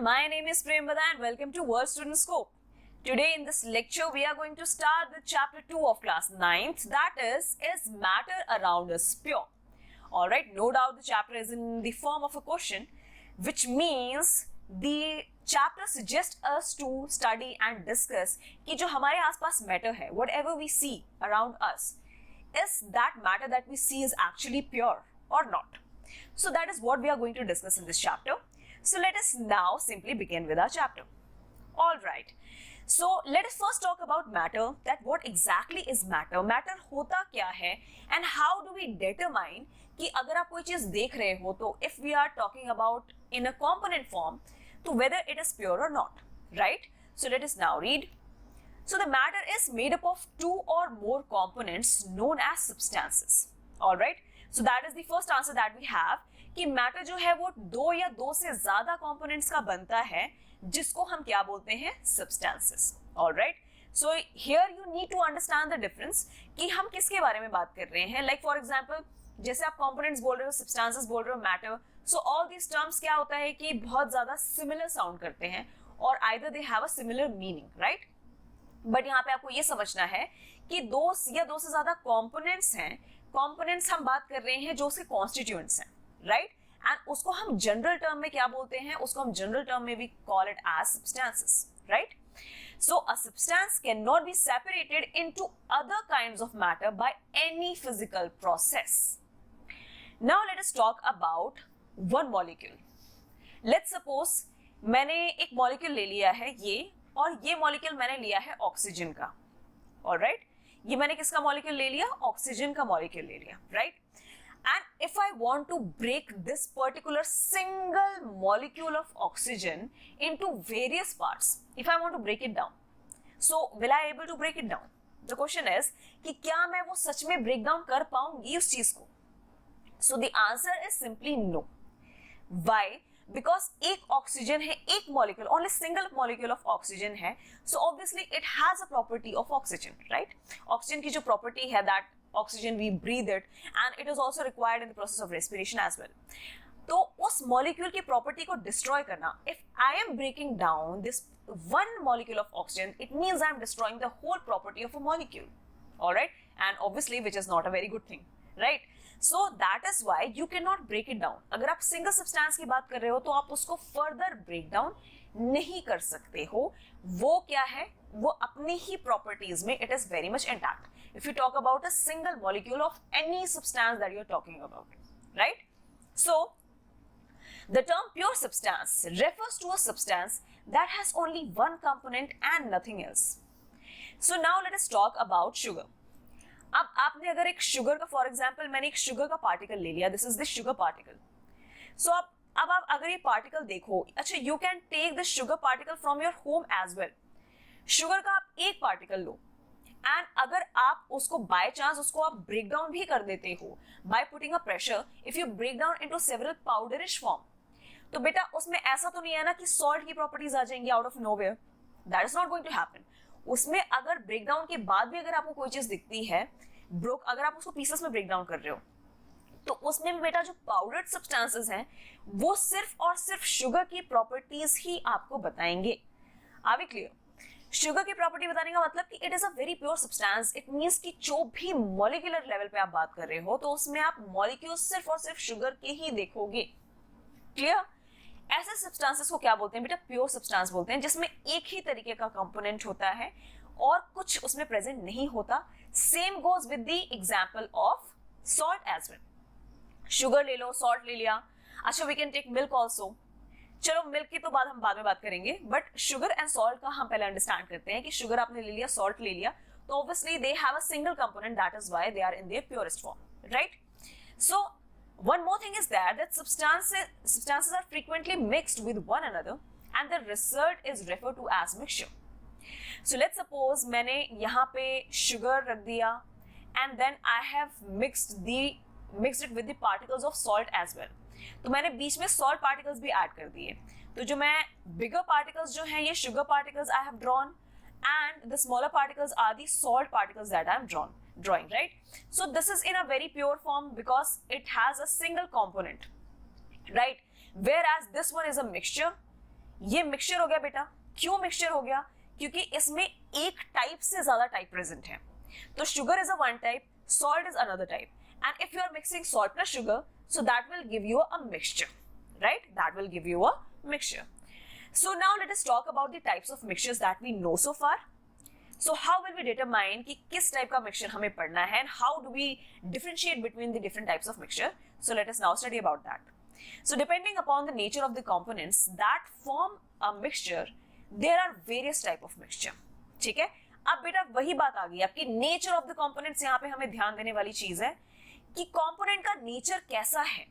my name is Premvada and welcome to World Student Scope. Today in this lecture we are going to start with chapter 2 of class 9th, that is matter around us pure? Alright, no doubt the chapter is in the form of a question, which means the chapter suggests us to study and discuss कि जो हमारे आसपास matter है, whatever we see around us, is that matter that we see is actually pure or not? So that is what we are going to discuss in this chapter. So let us now simply begin with our chapter. Alright, so let us first talk about matter, that what exactly is matter, matter होता क्या है, and how do we determine कि अगर आप कोई चीज देख रहे हो तो if we are talking about in a component form, तो whether it is pure or not, right? So let us now read. So the matter is made up of two or more components known as substances. Alright, so that is the first answer that we have कि matter जो है वो दो या दो से ज्यादा components का बनता है जिसको हम क्या बोलते हैं, substances. Alright, so here you need to understand the difference कि हम किसके बारे में बात कर रहे हैं. लाइक फॉर एग्जांपल, जैसे आप कंपोनेंट्स बोल रहे हो, सब्सटेंसेस बोल रहे हो, matter, so all these terms क्या होता है कि बहुत ज्यादा सिमिलर साउंड करते हैं और either they have a similar meaning, right. But यहाँ पे आपको ये समझना है कि दो या दो से ज्यादा कंपोनेंट्स हैं. कंपोनेंट्स हम बात कर रहे हैं जो उसके कॉन्स्टिट्यूएंट्स हैं, राइट, एंड उसको हम जनरल टर्म में क्या बोलते हैं, उसको हम जनरल टर्म में भी call it as substances, right. So a substance can not be separated into other kinds of matter by any physical process. Now let us talk about one molecule. Let's suppose मैंने एक molecule ले लिया है ये, और ये molecule मैंने लिया है ऑक्सीजन का. ऑलराइट, ये मैंने किसका मॉलिक्यूल ले लिया, ऑक्सीजन का मॉलिक्यूल ले लिया, right. And if I want to break this particular single molecule of oxygen into various parts, if I want to break it down, so will I able to break it down? The question is कि क्या मैं वो सच में break down कर पाऊंगी उस चीज को? So the answer is simply no. Why? Because एक ऑक्सीजन है, एक molecule, only single molecule of oxygen है, so obviously it has a property of oxygen, right? Oxygen की जो property है that oxygen we breathe it and it is also required in the process of respiration as well. तो उस molecule की property को destroy करना, if I am breaking down this one molecule of oxygen, it means I am destroying the whole property of a molecule, alright, and obviously which is not a very good thing, right? So that is why you cannot break it down. अगर आप single substance की बात कर रहे हो तो आप उसको further break down नहीं कर सकते हो. वो क्या है, वो अपनी ही properties में it is very much intact. If you talk about a single molecule of any substance that you're talking about, right? So, the term pure substance refers to a substance that has only one component and nothing else. So now let us talk about sugar. अब आपने अगर एक sugar का, for example, मैंने एक sugar का particle ले लिया, this is the sugar particle. So अब आप अगर ये particle देखो, अच्छा, you can take the sugar particle from your home as well. Sugar का आप एक particle लो, एंड अगर आप उसको बाय चांस उसको आप ब्रेक डाउन भी कर देते हो by putting a pressure, if you break down into several powderish form, तो बेटा उसमें ऐसा तो नहीं है ना कि सॉल्ट की प्रॉपर्टीज आ जाएंगी out of nowhere. That is not going to happen. उसमें अगर ब्रेक डाउन के बाद भी अगर आपको कोई चीज दिखती है, अगर आप उसको पीसेस में ब्रेक डाउन कर रहे हो, तो उसमें भी बेटा जो पाउडर्ड सब्सटेंसेस हैं वो सिर्फ और सिर्फ शुगर की प्रॉपर्टीज ही आपको बताएंगे. Are we clear? शुगर की प्रॉपर्टी बताने का मतलब कि it is a very pure substance. It means कि जो भी मॉलिक्यूलर लेवल पे आप बात कर रहे हो तो उसमें आप मॉलिक्यूल सिर्फ और सिर्फ शुगर के ही देखोगे. क्लियर? ऐसे सब्सटेंसेस को क्या बोलते हैं बेटा? प्योर सब्सटेंस बोलते हैं, जिसमें एक ही तरीके का कंपोनेंट होता है और कुछ उसमें प्रेजेंट नहीं होता. Same goes with the example of salt as well. Sugar ले लो, सॉल्ट ले लिया, अच्छा we can take milk also. चलो मिल्क की तो हम बाद में बात करेंगे, बट शुगर एंड सॉल्ट का हम पहले अंडरस्टैंड करते हैं कि शुगर आपने ले लिया, सॉल्ट ले लिया, तो obviously they have a single component, that is why they are in their purest form, right. So one more thing is that substances are frequently mixed with one another and the result is referred to as mixture. So let's suppose मैंने यहाँ पे sugar रख दिया and then I have mixed it with the particles of salt as well. तो मैंने बीच में salt particles भी add कर दिए, तो जो मैं बिगर पार्टिकल्स जो हैं ये sugar particles I have drawn and the smaller particles are the salt particles that I am drawing, right? So this is in a very pure form because it has a single component, right? Whereas this one is a mixture. ये mixture हो गया बेटा। क्यों mixture हो गया? क्योंकि इसमें एक टाइप से ज्यादा टाइप प्रेजेंट है। तो sugar is a one type, salt is another type, and if you are mixing salt plus sugar, so that will give you a mixture, right? That will give you a mixture. So now let us talk about the types of mixtures that we know so far. So how will we determine कि किस type का mixture हमें पढ़ना है, and how do we differentiate between the different types of mixture? So let us now study about that. So depending upon the nature of the components that form a mixture, there are various type of mixture. ठीक है? अब बेटा वही बात आ गई आपकी nature of the components. यहाँ पे हमें ध्यान देने वाली चीज है कि कंपोनेंट का नेचर कैसा है,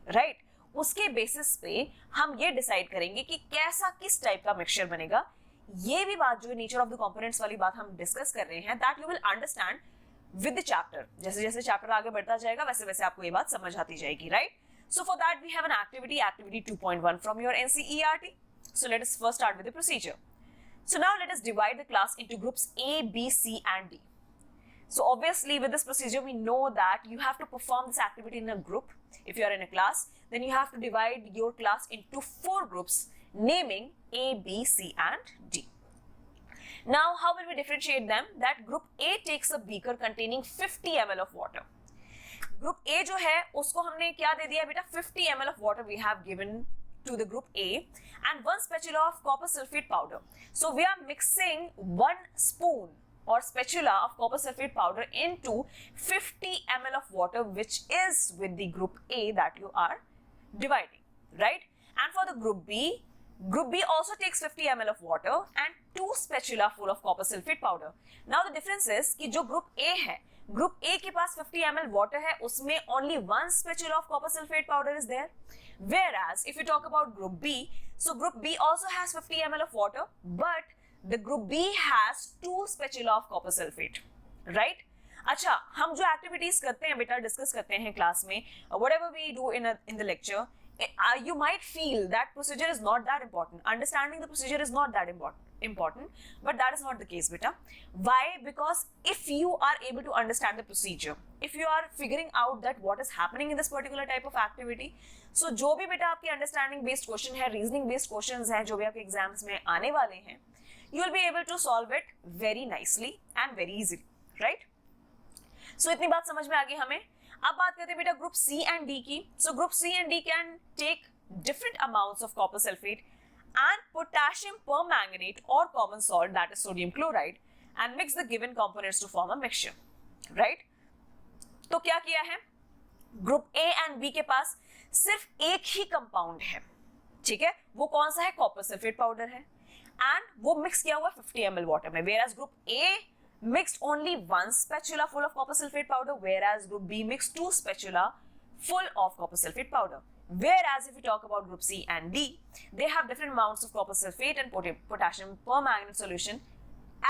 राइट? उसके बेसिस पे हम ये डिसाइड करेंगे कि कैसा किस टाइप का मिक्सचर बनेगा। ये भी बात जो नेचर ऑफ द कंपोनेंट्स वाली बात हम डिस्कस कर रहे हैं, that you will understand with the chapter. जैसे जैसे चैप्टर आगे बढ़ता जाएगा वैसे वैसे आपको ये बात समझ आती जाएगी, right? So for that we have an activity 2.1 from your NCERT. So let us first start with the procedure. So now let us divide the class into groups A, B, C and D. So obviously with this procedure we know that you have to perform this activity in a group. If you are in a class, then you have to divide your class into 4 groups naming A, B, C and D. Now how will we differentiate them? That group A takes a beaker containing 50 ml of water. Group A जो है उसको हमने क्या दे दिया बेटा? 50 ml of water we have given to the group A and 1 spatula of copper sulfate powder. So we are mixing 1 spoon or spatula of copper sulfate powder into 50 ml of water, which is with the group A that you are dividing, right? And for the group B also takes 50 ml of water and 2 spatula full of copper sulfate powder. Now the difference is कि जो group A है, group A के पास 50 ml water है, उसमें only 1 spatula of copper sulfate powder is there. Whereas if you talk about group B, so group B also has 50 ml of water, but the group B has 2 spatula of copper sulfate, right? अच्छा, हम जो activities करते हैं बेटा, discuss करते हैं class में, whatever we do in the lecture, you might feel that procedure is not that important. Understanding the procedure is not that important, but that is not the case beta. Why? Because if you are able to understand the procedure, if you are figuring out that what is happening in this particular type of activity, so जो भी बेटा आपके understanding based question है, reasoning based questions हैं, जो भी आपके exams में आने वाले हैं, you will be able to solve it very nicely and very easily, right? So इतनी बात समझ में आ गई हमें। अब बात करते हैं बेटा ग्रुप C and D की। So group C and D can take different amounts of copper sulfate and potassium permanganate or common salt, that is sodium chloride, and mix the given components to form a mixture, right? तो क्या किया है? Group A and B के पास सिर्फ एक ही compound है, ठीक है? वो कौन सा है? कॉपर सल्फेट पाउडर है, एंड वो मिक्स किया हुआ 50 ml वाटर में। Whereas group A mixed only 1 spatula full of copper sulfate powder, whereas group B mixed 2 spatula full of copper sulfate powder. Whereas if we talk about group C and D, they have different amounts of copper sulfate and potassium permanganate solution,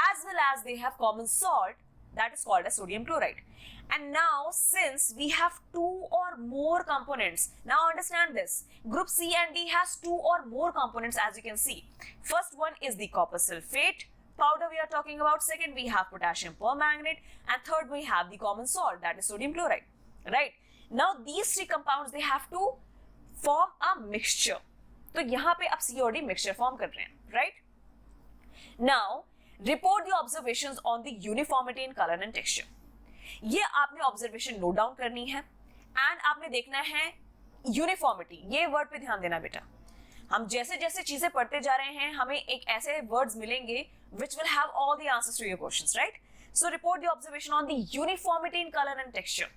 as well as they have common salt that is called as sodium chloride. And now since we have 2 or more components, now understand this, group C and D has 2 or more components, as you can see. First one is the copper sulfate powder we are talking about, second we have potassium permanganate, and third we have the common salt, that is sodium chloride, right? Now these 3 compounds they have to form a mixture. तो यहाँ पे आप C और D mixture form कर रहे हैं, right? Now report the observations on the uniformity in color and texture. ये आपने observation note down करनी है and आपने देखना है uniformity, ये word पे ध्यान देना बेटा। हम जैसे जैसे चीजें पढ़ते जा रहे हैं हमें एक ऐसे वर्ड्स मिलेंगे which will have all the answers to your questions, right? So report the observation on the uniformity in color and texture,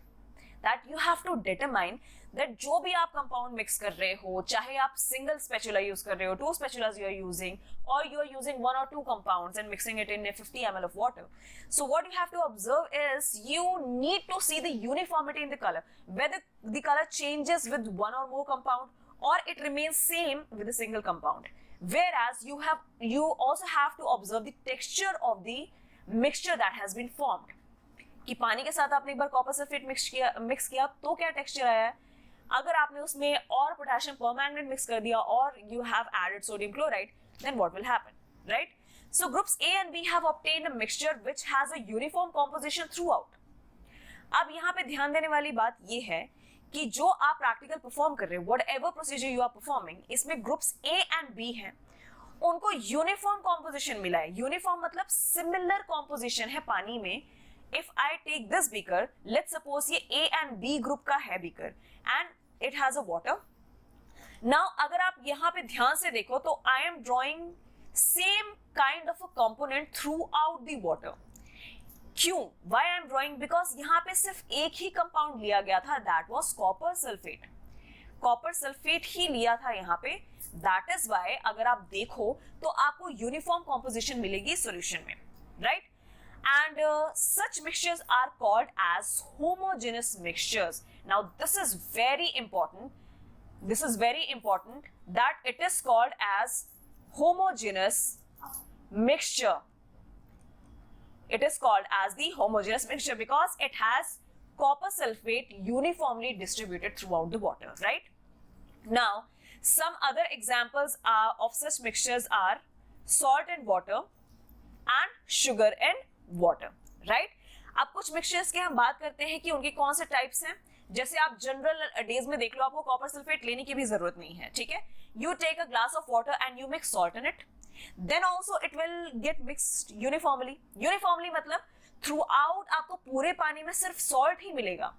that you have to determine that जो भी आप कंपाउंड मिक्स कर रहे हो, चाहे आप सिंगल स्पैचुला यूज कर रहे हो, 2 spatulas you are using, or you are using 1 or 2 compounds and mixing it in a 50 ml of water. So what you have to observe is you need to see the uniformity in the color, whether the color changes with 1 or more compound or it remains same with a single compound. Whereas you also have to observe the texture of the mixture that has been formed. कि पानी के साथ आपने एक बार copper sulphate mix किया तो क्या texture आया है, अगर आपने उसमें और पोटेशियम परमैंगनेट मिक्स कर दिया और you have added sodium chloride, then what will happen, right? So groups A and B have obtained a mixture which has a uniform composition throughout. अब यहाँ पे ध्यान देने वाली बात ये है कि जो आप प्रैक्टिकल परफॉर्म कर रहे हो, whatever procedure you are performing, इसमें ग्रुप्स A and B हैं उनको यूनिफॉर्म कॉम्पोजिशन मिला है. यूनिफॉर्म मतलब सिमिलर कॉम्पोजिशन है पानी में. If I take this beaker, let's suppose ये A एंड B ग्रुप का है beaker and it has a water. Now अगर आप यहाँ पे ध्यान से देखो तो I am drawing same kind of a component throughout the water. क्यों? Why I am drawing? Because यहाँ पे सिर्फ एक ही कंपाउंड लिया गया था, that was copper sulphate. Copper sulphate ही लिया था यहाँ पे. दैट इज व्हाई अगर आप देखो तो आपको यूनिफॉर्म कॉम्पोजिशन मिलेगी सॉल्यूशन में, right? And such mixtures are called as homogeneous mixtures. Now this is very important. This is very important that it is called as homogeneous mixture. It is called as the homogeneous mixture because it has copper sulfate uniformly distributed throughout the water, right? Now, some other examples of such mixtures are salt and water and sugar and water, right? अब कुछ mixtures की हम बात करते हैं कि उनके कौन से टाइप्स हैं. जैसे आप जनरल डेज में देख लो, आपको कॉपर सल्फेट लेने की भी जरूरत नहीं है, ठीक है? You take a glass of water and you mix salt in it, then also it will get mixed uniformly. Uniformly मतलब थ्रू आउट आपको पूरे पानी में सिर्फ सॉल्ट ही मिलेगा.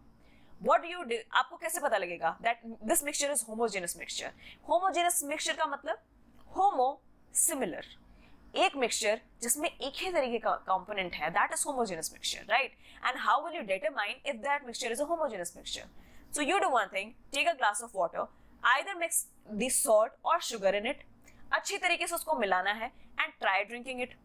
What do you do? आपको कैसे पता लगेगा that this mixture is homogeneous mixture? Homogeneous mixture का मतलब homo similar. एक मिक्सचर जिसमें एक ही तरीके का कंपोनेंट है, that is homogenous mixture, right? And how will you determine if that mixture is a homogeneous mixture? So you do one thing, take a glass of water, either mix the salt और sugar in it, अच्छी तरीके से उसको मिलाना है and try drinking it.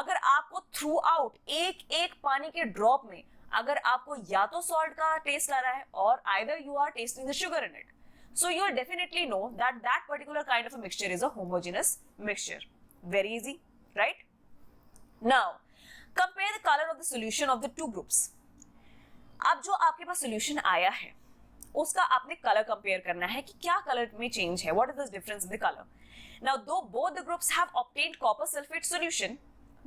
अगर आपको through out एक एक पानी के ड्रॉप में अगर आपको या तो सॉल्ट का टेस्ट आ रहा है और either you are testing the sugar in it, so you will definitely know that that particular kind of a mixture is a homogeneous mixture. Very easy, right? Now compare the color of the solution of the two groups. अब जो आपके पास solution आया है उसका आपने colour compare करना है कि क्या कलर में चेंज है, what is the difference in the color. Now though both the groups have obtained copper sulfate solution,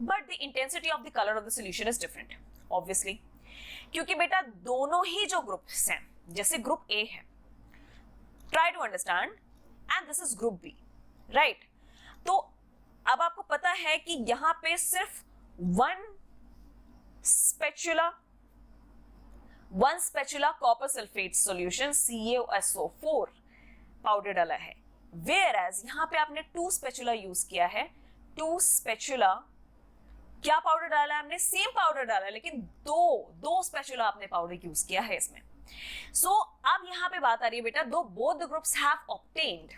but the intensity of the color of the solution is different, obviously. क्योंकि बेटा दोनों ही जो groups हैं, जैसे group A है, try to understand, and this is group B, right? तो अब आपको पता है कि यहां पे सिर्फ one spatula copper sulphate solution CaSO4 powder डाला है, whereas यहां पे आपने 2 स्पेचुला यूज किया है. 2 स्पेचुला क्या पाउडर डाला है हमने? सेम पाउडर डाला है, लेकिन दो स्पेचुला आपने पाउडर यूज किया है इसमें. So अब यहाँ पे बात आ रही है बेटा, though both the groups have obtained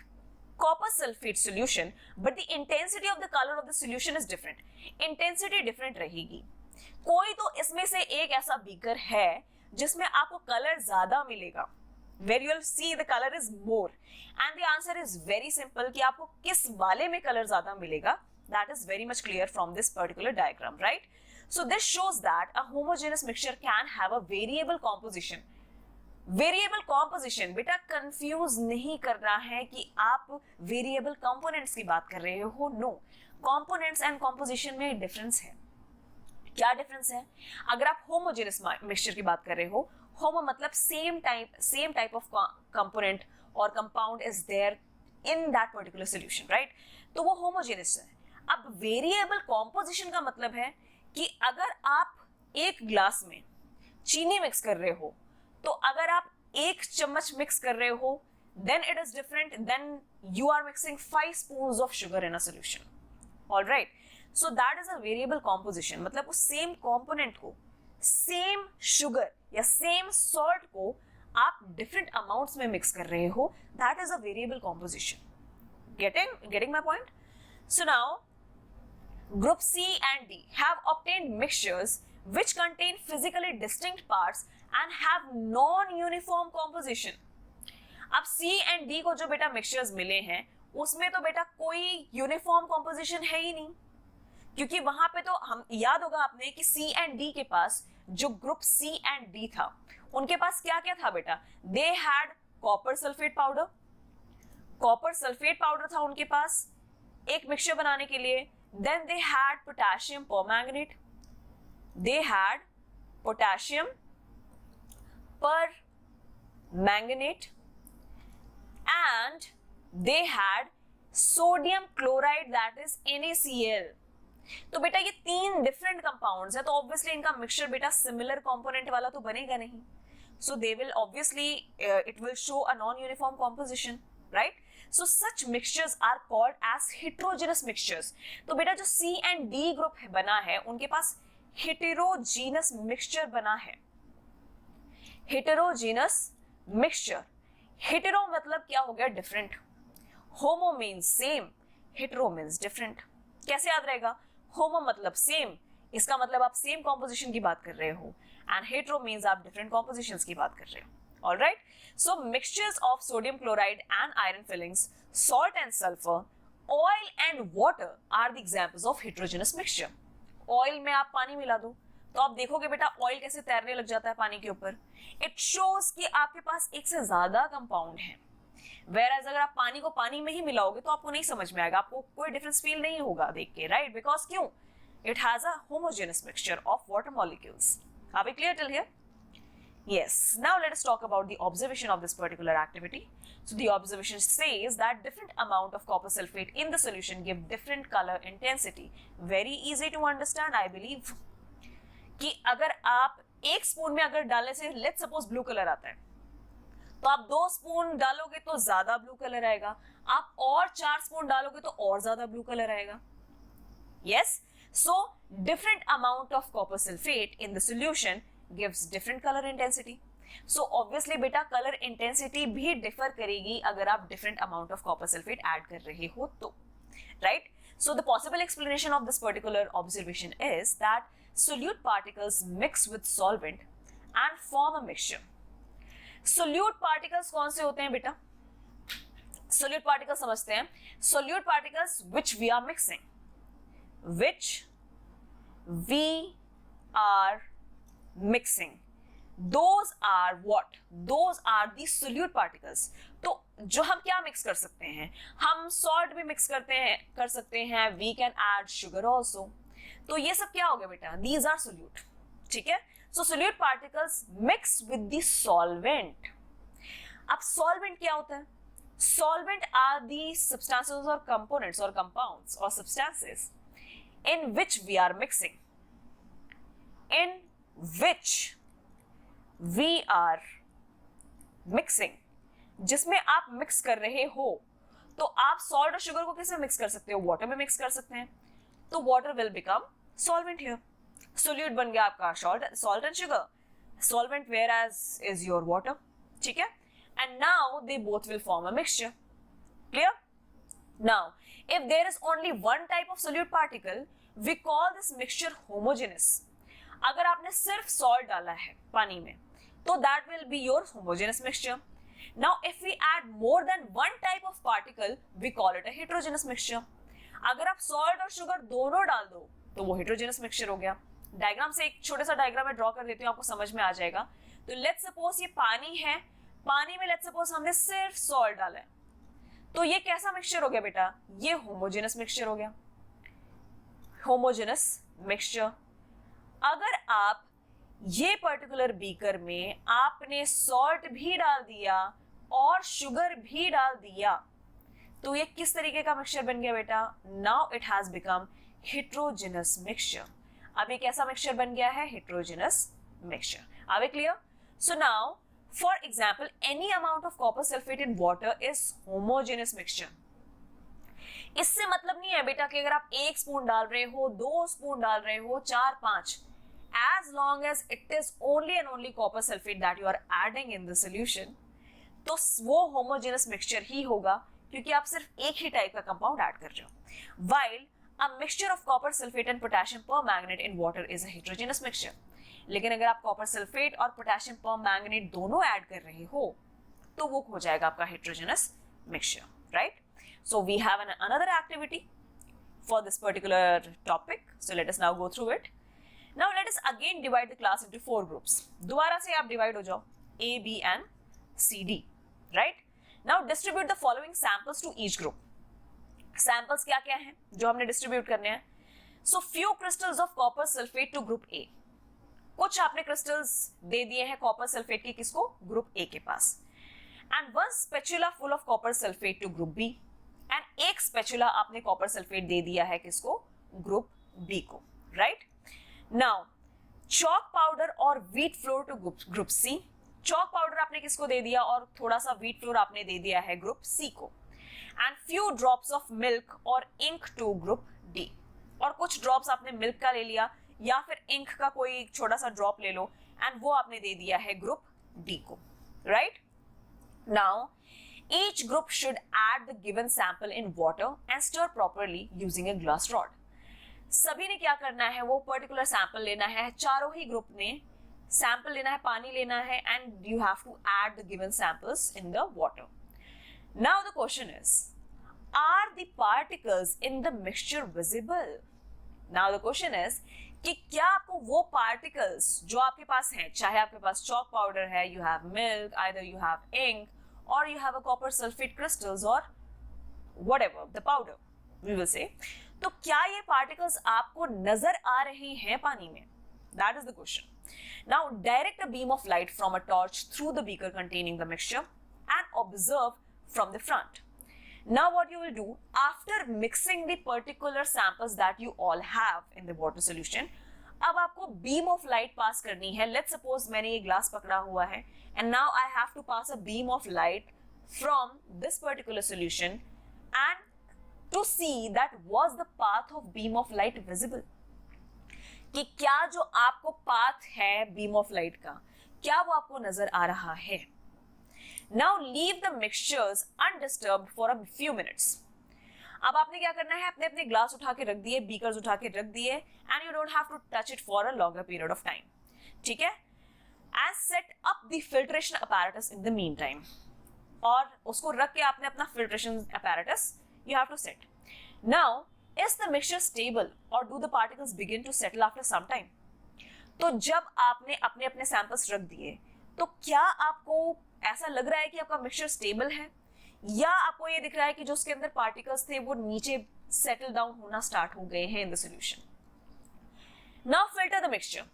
copper sulfate solution, but the intensity of the color of the solution is different. Intensity different रहेगी. कोई तो इसमें से एक ऐसा बीकर है जिसमें आपको कलर ज्यादा मिलेगा, where you'll see the color is more, and the answer is very simple कि आपको किस वाले में कलर ज्यादा मिलेगा. That is very much clear from this particular diagram, right? So this shows that a homogeneous mixture can have a variable composition. Variable composition, बेटा confuse नहीं करना है कि आप वेरिएबल कंपोनेंट्स की बात कर रहे हो. नो, कंपोनेंट्स एंड कॉम्पोजिशन में डिफरेंस है. क्या डिफरेंस है? अगर आप होमोजेनस मिक्सचर की बात कर रहे हो, होमो मतलब सेम टाइप ऑफ कंपोनेंट और compound is there in that particular solution, right? तो वो होमोजेनस है. अब वेरिएबल कॉम्पोजिशन का मतलब है कि अगर आप एक ग्लास में चीनी मिक्स कर रहे हो, तो अगर आप 1 चम्मच मिक्स कर रहे हो, then it is different than you are mixing 5 spoons of sugar in a solution. All right, so that is a variable composition. मतलब उस same component को, same sugar या same salt को आप different amounts में mix कर रहे हो, that is a variable composition. Getting my point? So now group C and D have obtained mixtures which contain physically distinct parts and have non-uniform composition. अब C and D को जो बेटा mixtures मिले हैं उसमें तो बेटा कोई यूनिफॉर्म कॉम्पोजिशन है ही नहीं, क्योंकि वहां पे तो हम याद होगा आपने कि C and D के पास जो ग्रुप C and D था उनके पास क्या क्या था बेटा? They had copper sulphate powder था उनके पास एक मिक्सचर बनाने के लिए. Then they had potassium permanganate, they had potassium permanganate, and they had sodium chloride that is NaCl। तो बेटा ये तीन डिफरेंट कंपाउंड्स है, तो ऑब्वियसली इनका मिक्सचर बेटा सिमिलर कंपोनेंट वाला तो बनेगा नहीं, so they will obviously it will show a non-uniform composition, right? So such mixtures are called as heterogeneous mixtures। तो बेटा जो C and D ग्रुप बना है उनके पास heterogeneous mixture बना है। heterogeneous mixture, hetero मतलब क्या हो गया? Different. homo means same, hetero means different। कैसे याद रहेगा? homo मतलब सेम, इसका मतलब आप सेम कॉम्पोजिशन की बात कर रहे हो, एंड हेटेरो मींस आप डिफरेंट कॉम्पोजिशंस की बात कर रहे हो। Alright, so mixtures of sodium chloride and iron filings, salt and sulphur, oil and water are the examples of heterogeneous mixture. Oil में आप पानी मिला दो तो आप देखोगे बेटा ऑयल कैसे तैरने लग जाता है पानी के ऊपर। इट शोज कि आपके पास एक से ज्यादा कंपाउंड है, whereas अगर आप पानी को पानी में ही मिलाओगे तो आपको नहीं समझ में आएगा, आपको कोई डिफरेंस फील नहीं होगा देख के, राइट? बिकॉज क्यों? It has a homogeneous mixture of water molecules. Are we clear till here? Yes. Now let us talk about the observation of this particular activity. So the observation says that different amount of copper sulfate in the solution give different color intensity. Very easy to understand, I believe. कि अगर आप एक spoon में अगर डालने से let's suppose blue color आता है, तो आप 2 स्पून डालोगे तो ज्यादा ब्लू कलर आएगा, आप और 4 स्पून डालोगे तो और ज्यादा ब्लू कलर आएगा। Yes. So different amount of copper sulfate in the solution gives different color intensity. So obviously बेटा color intensity भी differ करेगी अगर आप different amount of copper sulfate add कर रहे हो तो, right? So the possible explanation of this particular observation is that solute particles mix with solvent and form a mixture. Solute particles कौन से होते हैं बेटा? Solute particles समझते हैं। Solute particles which we are mixing, which we are mixing, those are what? Those are the solute particles। तो जो हम क्या मिक्स कर सकते हैं? हम सॉल्ट भी मिक्स कर सकते हैं, we can add sugar also। तो ये सब क्या हो गया बेटा? These are solute, ठीक है? So solute particles mix with the solvent। अब solvent क्या होता है? Solvent are the substances or components or compounds or substances in which we are mixing, in which we are mixing, जिसमें आप mix कर रहे हो। तो आप सॉल्ट और शुगर को किस में मिक्स कर सकते हो? वाटर में मिक्स कर सकते हैं, तो water will become solvent here. Solute बन गया आपका salt and sugar, solvent whereas is your water, ठीक है? And now they both will form a mixture. Clear? Now, if there is only one type of solute particle, we call this mixture homogeneous। अगर आपने सिर्फ salt डाला है पानी में, तो that will be your homogeneous mixture। Now, if we add more than one type of particle, we call it a heterogeneous mixture। अगर आप salt और sugar दोनों डाल दो, तो वो heterogeneous mixture हो गया। डायग्राम से एक छोटा सा डायग्राम में ड्रॉ कर देती हूँ, आपको समझ में आ जाएगा। तो let's suppose ये पानी है, पानी में let's suppose हमने सिर्फ salt डाला है, तो ये कैसा मिक्सचर हो गया बेटा? ये होमोजेनस मिक्सचर हो गया, होमोजेनस मिक्सचर। अगर आप ये पर्टिकुलर बीकर में आपने सॉल्ट भी डाल दिया और शुगर भी डाल दिया, तो ये किस तरीके का मिक्सचर बन गया बेटा? Now it has become heterogeneous mixture. अब ये कैसा मिक्सचर बन गया है? Heterogeneous mixture. Are we clear? So now for example, any amount of copper sulfate in water is homogeneous mixture। इससे मतलब नहीं है बेटा कि अगर आप 1 स्पून डाल रहे हो, 2 स्पून डाल रहे हो, 4, 5, as long as it is only and only copper sulfate that you are adding in the solution, तो वो homogeneous mixture ही होगा, क्योंकि आप सिर्फ एक ही टाइप का कंपाउंड ऐड कर रहे हो। While a mixture of copper sulfate and potassium permanganate in water is a heterogeneous mixture। लेकिन अगर आप कॉपर सल्फेट और पोटेशियम परमैंगनेट दोनों ऐड कर रहे हो, तो वो हो जाएगा आपका heterogeneous mixture, right? So we have another activity for this particular topic, so let us now go through it। Now let us again divide the class into 4 groups। दोबारा से आप डिवाइड हो जाओ, A, B and C, D, right? Now distribute the following samples to each group। Samples क्या क्या हैं जो हमने डिस्ट्रीब्यूट करने हैं? So few crystals of copper sulfate to group A। कुछ आपने क्रिस्टल्स दे दिए हैं कॉपर सल्फेट के, किसको? ग्रुप ए के पास। And 1 spatula full of copper sulfate to group B and एक स्पैचुला आपने कॉपर सल्फेट दे दिया है किसको, ग्रुप बी को, राइट। नाउ चॉक पाउडर और wheat flour to group C, chalk powder आपने किसको दे दिया और थोड़ा सा व्हीट फ्लोर आपने दे दिया है ग्रुप सी को, and few drops of milk और इंक टू ग्रुप डी, और कुछ ड्रॉप्स आपने मिल्क का ले लिया या फिर इंक का कोई छोटा सा ड्रॉप ले लो एंड वो आपने दे दिया है ग्रुप डी को, right. Now each group should add the given sample in water and stir properly using a glass rod. सभी ने क्या करना है, वो पर्टिकुलर सैंपल लेना है, चारों ही ग्रुप ने सैंपल लेना है, पानी लेना है, and you have to add the given samples in the water. Now the question is, are the particles in the mixture visible? Now the question is कि क्या आपको वो पार्टिकल्स जो आपके पास हैं, चाहे आपके पास चॉक पाउडर है, you have milk, either you have ink, or you have a copper sulfate crystals or whatever the powder we will say, तो क्या ये particles आपको नजर आ रहे हैं पानी में? That is the question. Now direct a beam of light from a torch through the beaker containing the mixture and observe from the front. Now what you will do, after mixing the particular samples that you all have in the water solution, अब आपको beam of light pass करनी है. Let's suppose मैंने ये glass पकड़ा हुआ है and now I have to pass a beam of light from this particular solution and to see that was the path of beam of light visible, कि क्या जो आपको पाथ है बीम ऑफ लाइट का, क्या वो आपको नजर आ रहा है. Now leave the mixtures undisturbed for a few minutes. अब आपने क्या करना है, अपने अपने ग्लास उठा के रख दिए, बीकर्स उठा के रख दिए, and you don't have to touch it for a longer period of time. ठीक है, and set up the filtration apparatus in the mean time. और उसको रख के आपने अपना filtration apparatus you have to set. Now is the mixture stable और do the particles begin to settle after some time? तो जब आपने अपने अपने सैंपल्स रख दिए तो क्या आपको ऐसा लग रहा है कि आपका मिक्सचर स्टेबल है, या आपको ये दिख रहा है कि जो उसके अंदर पार्टिकल्स थे वो नीचे सेटल डाउन होना स्टार्ट हो गए हैं in the solution? Now filter the mixture.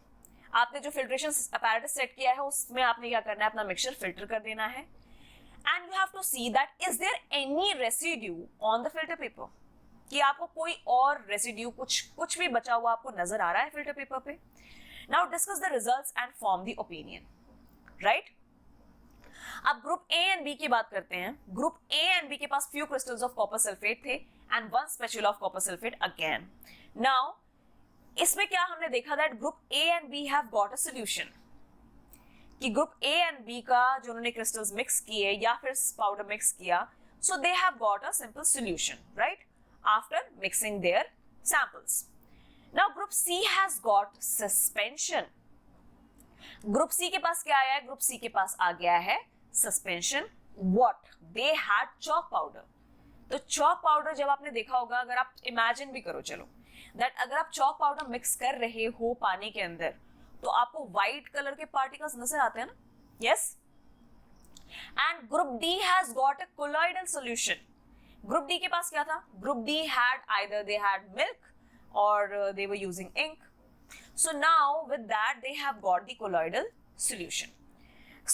आपने जो फिल्ट्रेशन अपैरेटस सेट किया है उसमें आपने क्या करना है, अपना मिक्सचर फिल्टर कर देना है. And you have to see that is there any residue on the filter paper, कि आपको कोई और रेसिड्यू कुछ भी बचा हुआ आपको नजर आ रहा है फिल्टर पेपर पे. Now discuss the results and form the opinion. Right, अब ग्रुप ए एंड बी की बात करते हैं. ग्रुप ए एंड बी के पास few crystals of copper sulphate थे and one spatula of copper sulphate again. Now इसमें क्या हमने देखा that group A and B have got a solution, कि ग्रुप ए एंड बी का जो उन्होंने क्रिस्टल्स मिक्स किए या फिर पाउडर मिक्स किया, so they have got a simple solution, right, after mixing their samples. Now group C has got suspension. Group C के पास क्या आया है? ग्रुप सी के पास आ गया है suspension. What? They had chalk powder. तो चॉक पाउडर जब आपने देखा होगा, अगर आप इमेजिन भी करो चलो दैट अगर आप चॉक पाउडर मिक्स कर रहे हो पानी के अंदर तो आपको व्हाइट कलर के पार्टिकल्स नजर आते हैं ना. Yes. And group D has got a colloidal solution. Group D के पास क्या था? Group D had either they had milk और they were using ink. So now with that they have got the colloidal solution.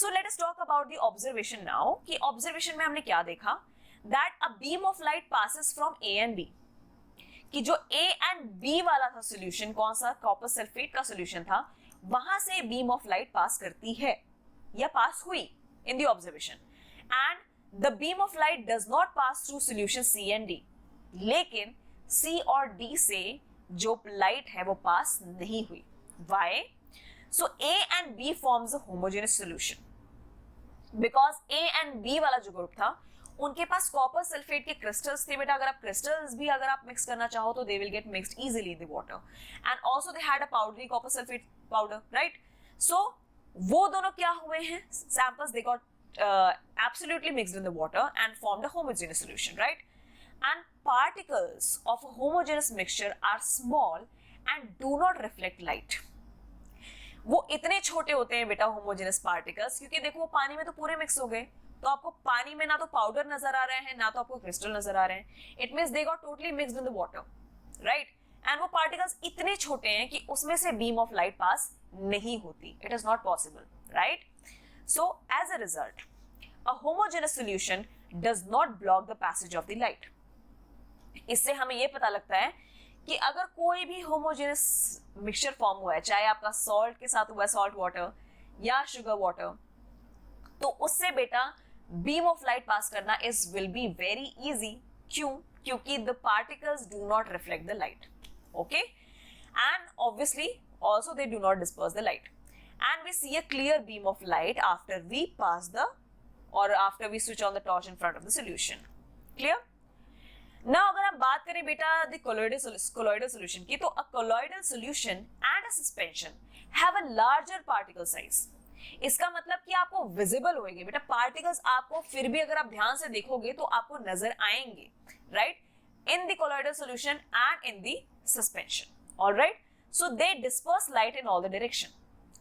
So let us talk about the observation now. कि observation में हमने क्या देखा? That a beam of light passes from A and B. कि जो A and B वाला था solution, कौन सा? कॉपर सल्फेट का solution था, वहां से beam of light पास करती है या पास हुई in the observation. And the beam of light does not pass through solution C and D. लेकिन C और D से जो लाइट है वो पास नहीं हुई. Why? So A and B forms a homogeneous solution. Because A and B वाला जो ग्रुप था उनके पास कॉपर सल्फेट के क्रिस्टल्स थे. बेटा अगर आप क्रिस्टल्स भी अगर आप मिक्स करना चाहो तो they will get mixed easily in the water. And also they had a powdery copper sulfate powder, right? So वो दोनों क्या हुए हैं? Samples they got absolutely mixed in the water and formed a homogeneous solution, right? And particles of a homogeneous mixture are small and do not reflect light. वो इतने छोटे होते हैं बेटा homogeneous particles, क्योंकि देखो वो पानी में तो पूरे मिक्स हो गए, तो आपको पानी में ना तो पाउडर नजर आ रहे हैं ना तो आपको क्रिस्टल नजर आ रहे हैं. It means they got totally mixed in the water, right? And वो particles इतने छोटे हैं कि उसमें से beam of light पास नहीं होती. It is not possible, right? So as a result, a homogeneous solution does not block the passage of the light. इससे हमें ये पता लगता है कि अगर कोई भी होमोजेनस मिक्सचर फॉर्म हुआ है, चाहे आपका सॉल्ट के साथ हुआ है, सॉल्ट वाटर या शुगर वाटर, तो उससे बेटा बीम ऑफ लाइट पास करना is will be very easy. क्यों? क्योंकि the particles do not reflect the light, okay, and obviously also they do not disperse the light, and we see a clear beam of light after we pass the or after we switch on the torch in front of the solution. Clear? Now अगर आप बात करें बेटा the colloidal solution की, तो a colloidal solution and a suspension have a larger particle size. इसका मतलब कि आपको विजिबल होएंगे बेटा पार्टिकल्स, आपको फिर भी अगर आप ध्यान से देखोगे तो आपको नजर आएंगे, right, in the colloidal solution and in the suspension. All right? So they disperse light in all the direction.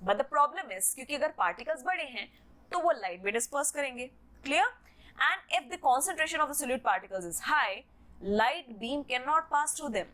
But the problem is क्योंकि अगर particles बड़े हैं तो वो light भी disperse करेंगे. Clear? And if the concentration of the solute particles is high, light beam cannot pass through them.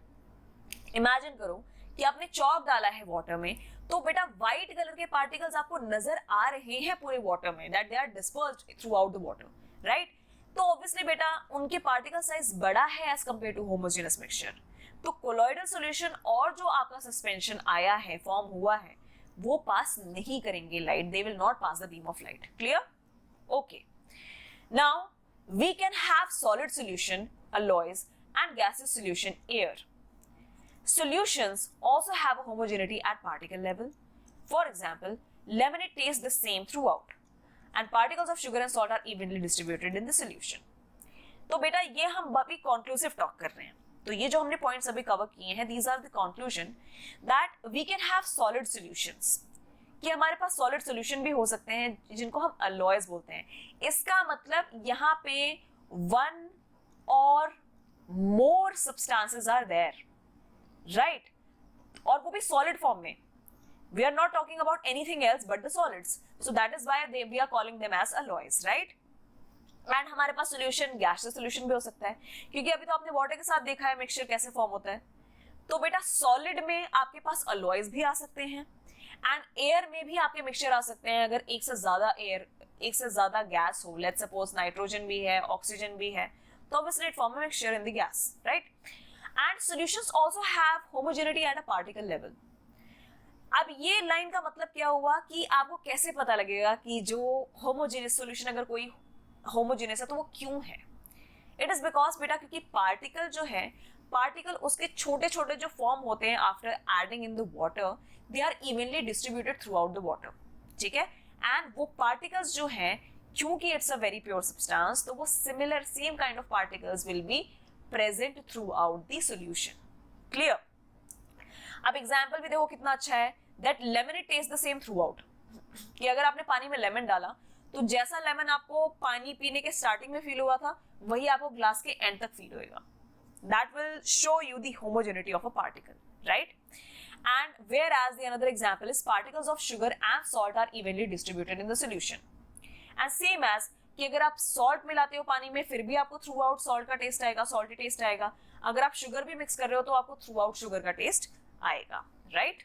Imagine करो कि आपने चॉक डाला है वाटर में, तो बेटा व्हाइट कलर के पार्टिकल्स आपको नजर आ रहे हैं पूरे वाटर में, that they are dispersed throughout the water, right? तो ऑब्वियसली बेटा उनके पार्टिकल साइज बड़ा है as compared to homogeneous mixture. तो कोलॉइडल सॉल्यूशन और जो आपका सस्पेंशन आया है, फॉर्म हुआ है, वो पास नहीं करेंगे light, they will not pass the beam of light. Clear? Okay, now we can have solid solution alloys and gaseous solution air. Solutions also have a homogeneity at particle level. For example, lemonade tastes the same throughout and particles of sugar and salt are evenly distributed in the solution. तो बेटा ये हम अभी conclusive talk कर रहे हैं, तो ये जो हमने पॉइंट्स अभी कवर किए हैं, these are the conclusion that we can have solid solutions, कि हमारे पास सॉलिड सॉल्यूशन भी हो सकते हैं जिनको हम अलॉयज बोलते हैं। इसका मतलब यहाँ पे one or more substances are there, right, और वो भी सॉलिड फॉर्म में। We are not talking about anything else but the solids, so that is why we are calling them as alloys, right. And हमारे पास solution gaseous solution भी हो सकता है, क्योंकि अभी तो आपने वाटर के साथ देखा है मिक्सचर कैसे फॉर्म होता है। तो बेटा सॉलिड में आपके पास अलॉयज भी आ सकते हैं एंड एयर में भी आपके मिक्सचर आ सकते हैं। अगर एक से ज्यादा एयर, एक से ज्यादा गैस हो, लेट्स सपोज नाइट्रोजन भी है, ऑक्सीजन भी है, तो obviously it form a mixture in the gas, right? And solutions also have homogeneity at a particle level. अब ये लाइन का मतलब क्या हुआ कि आपको कैसे पता लगेगा कि जो होमोजेनियस सॉल्यूशन, अगर कोई होमोजेनियस है तो वो क्यों है? इट इज बिकॉज बेटा क्योंकि पार्टिकल जो है, पार्टिकल उसके छोटे छोटे जो फॉर्म होते हैं after adding in the water, they are evenly distributed throughout the water, ठीक है। एंड वो पार्टिकल्स जो हैं, क्योंकि it's a very pure substance, तो वो similar same kind of particles will be present throughout the solution. Clear? अब example भी देखो कितना अच्छा है, that lemon taste the same throughout, कि अगर आपने पानी में लेमन डाला तो जैसा लेमन आपको पानी पीने के स्टार्टिंग में फील हुआ था, वही आपको ग्लास के एंड तक फील होएगा। That will show you the homogeneity of a particle, right? And whereas the another example is particles of sugar and salt are evenly distributed in the solution. And same as कि अगर आप salt मिलाते हो पानी में, फिर भी आपको थ्रू आउट सॉल्ट का टेस्ट आएगा, सॉल्टी टेस्ट आएगा। अगर आप शुगर भी मिक्स कर रहे हो तो आपको थ्रू आउट शुगर का टेस्ट आएगा, राइट?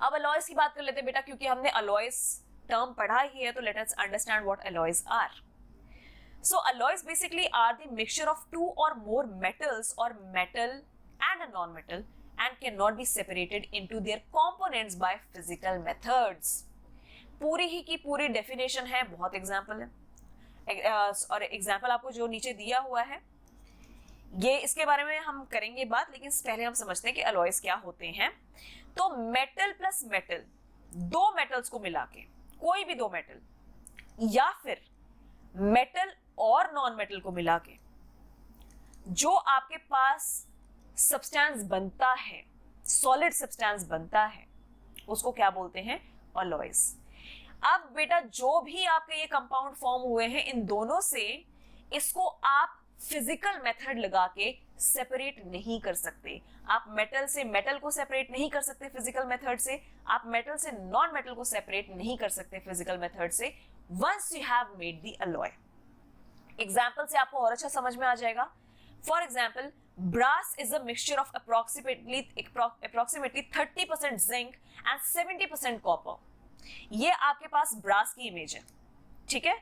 अब अलॉयज की बात कर लेते हैं बेटा, क्योंकि हमने अलॉयज टर्म पढ़ा ही है, तो let us understand what alloys are. So alloys basically are the mixture of two or more metals or metal and a non-metal and cannot be separated into their components by physical methods. पूरी ही की पूरी definition है, बहुत example है, और example आपको जो नीचे दिया हुआ है ये, इसके बारे में हम करेंगे बात, लेकिन पहले हम समझते हैं कि अलॉयज क्या होते हैं। तो मेटल प्लस मेटल, दो मेटल्स को मिला के, कोई भी दो मेटल, या फिर मेटल और नॉन मेटल को मिला के जो आपके पास सब्सटेंस बनता है, सॉलिड सब्सटेंस बनता है, उसको क्या बोलते हैं? अलॉयज। अब बेटा जो भी आपके ये कंपाउंड फॉर्म हुए हैं, इन दोनों से इसको आप फिजिकल मेथड लगा के सेपरेट नहीं कर सकते। आप मेटल से मेटल को सेपरेट नहीं कर सकते फिजिकल मेथड से, आप मेटल से नॉन मेटल को सेपरेट नहीं कर सकते फिजिकल मेथड से, once you have made the alloy. Example से आपको और अच्छा समझ में आ जाएगा। For example, brass is a mixture of approximately 30% zinc and 70% copper. ये आपके पास ब्रास की इमेज है, ठीक है।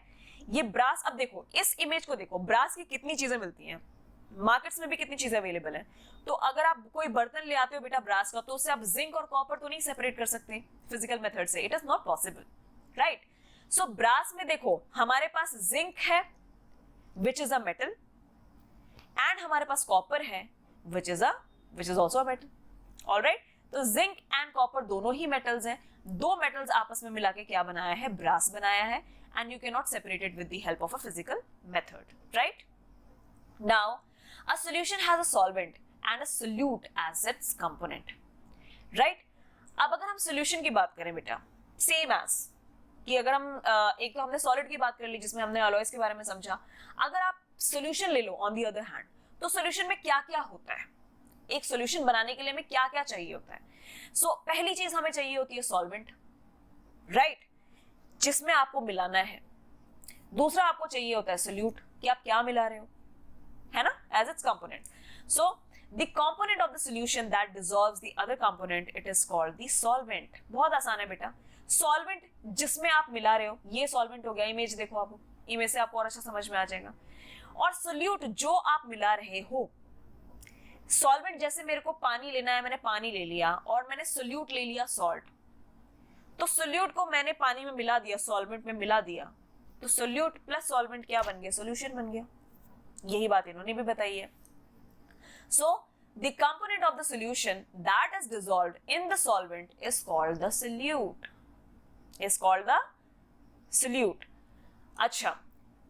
ये ब्रास, अब देखो इस इमेज को देखो, ब्रास की कितनी चीजें मिलती हैं? मार्केट्स में भी कितनी चीजें अवेलेबल है। तो अगर आप कोई बर्तन ले आते हो बेटा ब्रास का, तो उससे आप जिंक और कॉपर तो नहीं सेपरेट कर सकते फिजिकल मेथड से, it is not possible, right. So brass में देखो हमारे पास जिंक है which is a metal, and हमारे पास कॉपर है which is also a metal, alright. तो जिंक एंड कॉपर दोनों ही मेटल्स हैं, दो मेटल्स आपस में मिला के क्या बनाया है, ब्रास बनाया है, and you can not separate it with the help of a physical method, right. Now a solution has a solvent and a solute as its component, right। अब अगर हम solution की बात करें बेटा, same as कि अगर हम एक तो हमने solid की बात कर ली जिसमें हमने alloys के बारे में समझा, अगर आप solution ले लो on the other hand, तो solution में क्या क्या होता है, एक solution बनाने के लिए हमें क्या क्या चाहिए होता है। So पहली चीज हमें चाहिए होती है solvent, right, जिसमें आपको मिलाना है। दूसरा आपको चाहिए होता है solute, कि आप क्या मिला रहे हो, है ना, as its component। So the component of the solution that dissolves the other component, it is called the solvent। बहुत आसान है बेटा, solvent जिसमें आप मिला रहे हो, ये solvent हो गया, इमेज देखो आप, इमेज से आपको और अच्छा समझ में आ जाएगा। और solute जो आप मिला रहे हो, solvent जैसे मेरे को पानी लेना है, मैंने पानी ले लिया, और मैंने solute ले लिया salt, तो solute को मैंने पानी में मिला दिया, solvent में मिला दिया, तो solute प्लस solvent क्या बन गया, solution बन गया। यही बात इन्होंने भी बताई है। So the component of the solution that is dissolved in the solvent is called the solute, is called the solute। अच्छा,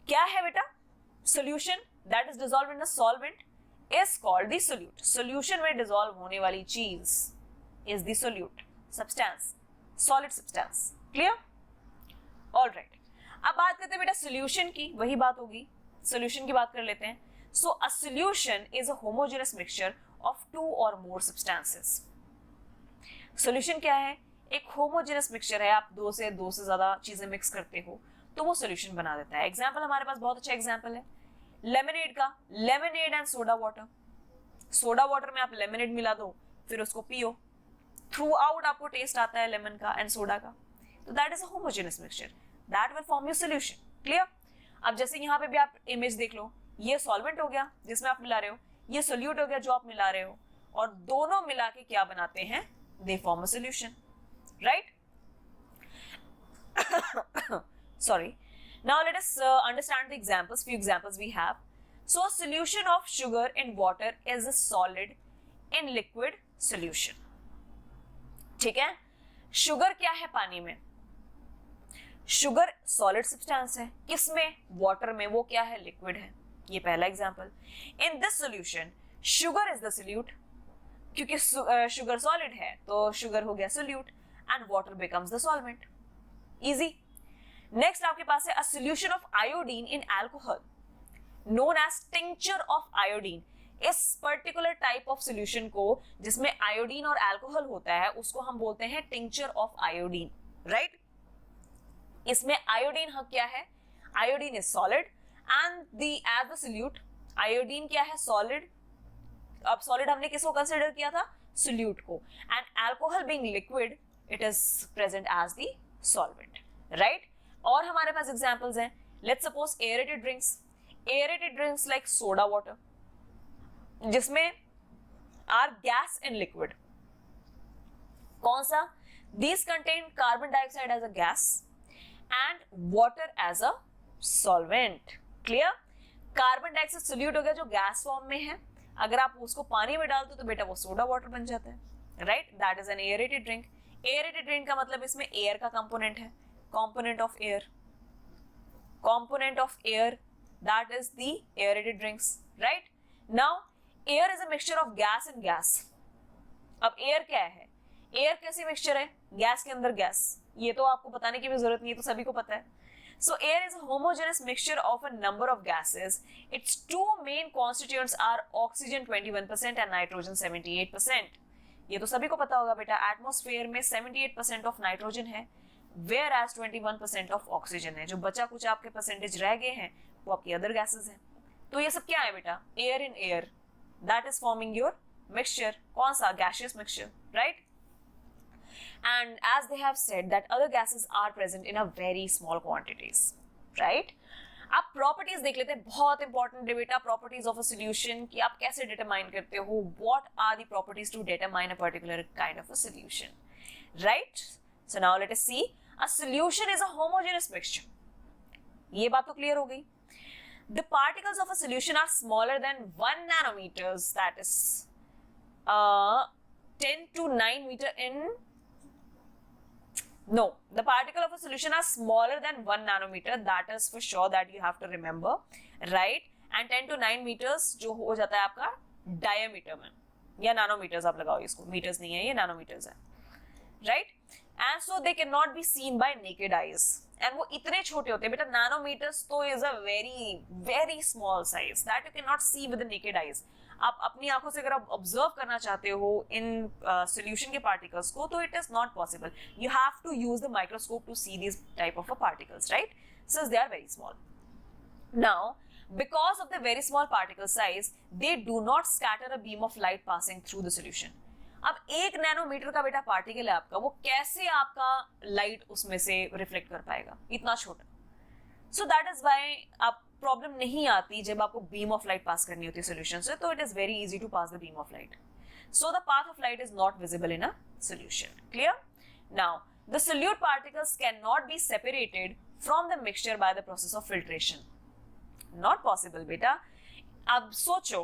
क्या है बेटा, solution that is dissolved in the solvent is called the solute। solution में dissolve होने वाली चीज is the solute, substance, solid substance, clear, all right। अब बात करते हैं बेटा solution की, वही बात होगी, solution की बात कर लेते हैं। So a solution is a homogeneous mixture of two or more substances। solution क्या है, एक homogeneous mixture है, आप दो से ज्यादा चीजें मिक्स करते हो तो वो solution बना देता है। एग्जाम्पल हमारे पास बहुत अच्छा एग्जाम्पल है लेमनेड का, lemonade and soda water. Soda water में आप लेमनेड मिला दो, फिर उसको पियो, थ्रू आउट आपको टेस्ट आता है लेमन का एंड सोडा का, तो that is a homogeneous mixture, that will form your solution, clear. अब जैसे यहाँ पे भी आप इमेज देख लो, ये सॉल्वेंट हो गया जिसमें आप मिला रहे हो, ये सोल्यूट हो गया जो आप मिला रहे हो, और दोनों मिला के क्या बनाते हैं, they form a solution, right. Sorry, now let us understand the examples, few examples we have। So a solution of sugar in water is a solid in liquid solution। ठीक है, शुगर क्या है पानी में, शुगर सॉलिड सब्सटेंस है, किसमें, water में, वो क्या है, लिक्विड है। ये पहला एग्जांपल। In this solution sugar is the solute, क्योंकि शुगर सॉलिड है तो शुगर हो गया solute and water becomes the solvent, easy. Next आपके पास है a solution of iodine in alcohol known as tincture of iodine. इस पर्टिकुलर टाइप ऑफ सॉल्यूशन को जिसमें आयोडीन और अल्कोहल होता है उसको हम बोलते हैं टिंक्चर ऑफ आयोडीन, राइट। इसमें आयोडीन क्या है, iodine is solid and the as the solute, iodine क्या है, सॉलिड। अब सॉलिड हमने किसको कंसीडर किया था, सोल्यूट को, and alcohol being liquid it is present as the solvent, right. और हमारे पास एग्जांपल्स हैं, let's suppose aerated drinks like soda water, जिसमें आर गैस इन लिक्विड। कौन सा, these contain carbon dioxide as a gas and water as a solvent, clear. Carbon dioxide solute हो गया जो गैस फॉर्म में है, अगर आप उसको पानी में डाल दो तो बेटा वो सोडा वाटर बन जाता है, right. That is an aerated drink. Aerated drink का मतलब इसमें एयर का कंपोनेंट है, component of air, that is the aerated drinks, right। now air is a mixture of gas and gas। अब air क्या है, air कैसी मिक्सचर है, गैस के अंदर गैस, ये तो आपको बताने की भी जरूरत नहीं है, तो सभी को पता है। so air is a homogeneous mixture of a number of gases, its two main constituents are oxygen 21% and nitrogen 78%। ये तो सभी को पता होगा बेटा, एटमॉस्फेयर में 78% ऑफ नाइट्रोजन है, whereas 21% ऑफ ऑक्सीजन है, जो बचा कुछ आपके परसेंटेज रह गए हैं वो आपकी अदर गैसेस हैं। तो ये सब क्या है बेटा, air in air, that is forming your mixture, कौन सा, gaseous mixture, right. and as they have said that other gases are present in a very small quantities, right। आप प्रॉपर्टीज देख लेते हैं, बहुत इंपॉर्टेंट बेटा, प्रॉपर्टीज ऑफ अ सॉल्यूशन, कि आप कैसे डिटरमाइन करते हो, what are the properties to determine a particular kind of a solution, right? So now let us see, a solution is a homogeneous mixture. ये बात तो क्लियर हो गई. The particles of a solution are smaller than 1 nanometers, that is 10 to 9 meter in. No, the particle of a solution are smaller than 1 nanometer, that is for sure, that you have to remember, right? And 10 to 9 meters जो हो जाता है आपका diameter में, या nanometers आप लगाओ इसको, meters नहीं है ये, nanometers है, right? And so they cannot be seen by naked eyes. And वो इतने छोटे होते हैं बेटा, नैनोमीटर्स तो is a very very small size that you cannot see with the naked eyes. आप अपनी आंखों से अगर आप ऑब्जर्व करना चाहते हो इन सॉल्यूशन के पार्टिकल्स को, तो it is not possible. You have to use the microscope to see this type of particles, right? Since they are very small. Now because of the very small particle size, they do not scatter a beam of light passing through the solution. अब 1 nanometre का बेटा particle है आपका, वो कैसे आपका light उसमें से रिफ्लेक्ट कर पाएगा, इतना छोटा. सो दैट इज व्हाई आप प्रॉब्लम नहीं आती जब आपको बीम ऑफ लाइट पास करनी होती है सॉल्यूशन से, तो it is very easy to pass the beam of light. So the path of light is not visible in a solution. Clear? Now the solute particles can not be separated from the mixture by the process of filtration. Not possible बेटा. अब सोचो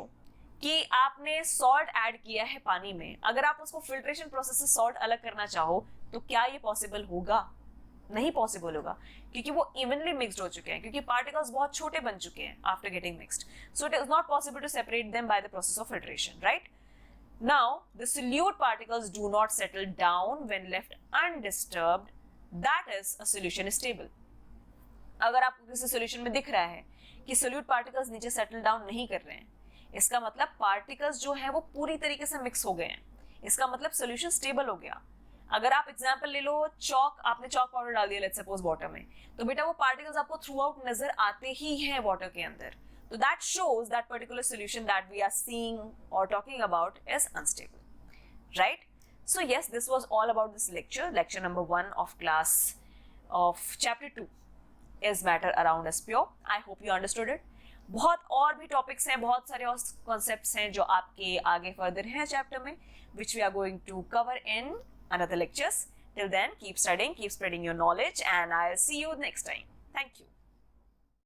कि आपने salt add किया है पानी में, अगर आप उसको फिल्ट्रेशन प्रोसेस से सॉल्ट अलग करना चाहो तो क्या ये पॉसिबल होगा? नहीं पॉसिबल होगा, क्योंकि वो इवनली मिक्स्ड हो चुके हैं, क्योंकि पार्टिकल्स बहुत छोटे बन चुके हैं after getting mixed. So it is not possible to separate them by the process of filtration, right? Now the solute particles do not settle down when left undisturbed, that is a solution is stable. अगर आपको किसी solution में दिख रहा है कि solute particles नीचे settle down नहीं कर रहे हैं, इसका मतलब पार्टिकल्स जो है वो पूरी तरीके से मिक्स हो गए हैं, इसका मतलब सॉल्यूशन स्टेबल हो गया. अगर आप एग्जांपल ले लो, चॉक, आपने चॉक पाउडर डाल दिया लेट्स सपोज वाटर में, तो बेटा वो पार्टिकल्स आपको थ्रू आउट नजर आते ही हैं वाटर के अंदर. तो that shows that particular solution that we are seeing और talking about is unstable, right? So yes, this was all about this lecture number 1 of class of chapter 2 is matter around us pure. I hope you understood it. बहुत और भी topics हैं, बहुत सारे और concepts हैं जो आपके आगे फर्दर हैं चैप्टर में, which we are going to cover in another lectures. Till then, keep studying, keep spreading your knowledge, and I'll see you next time. Thank you.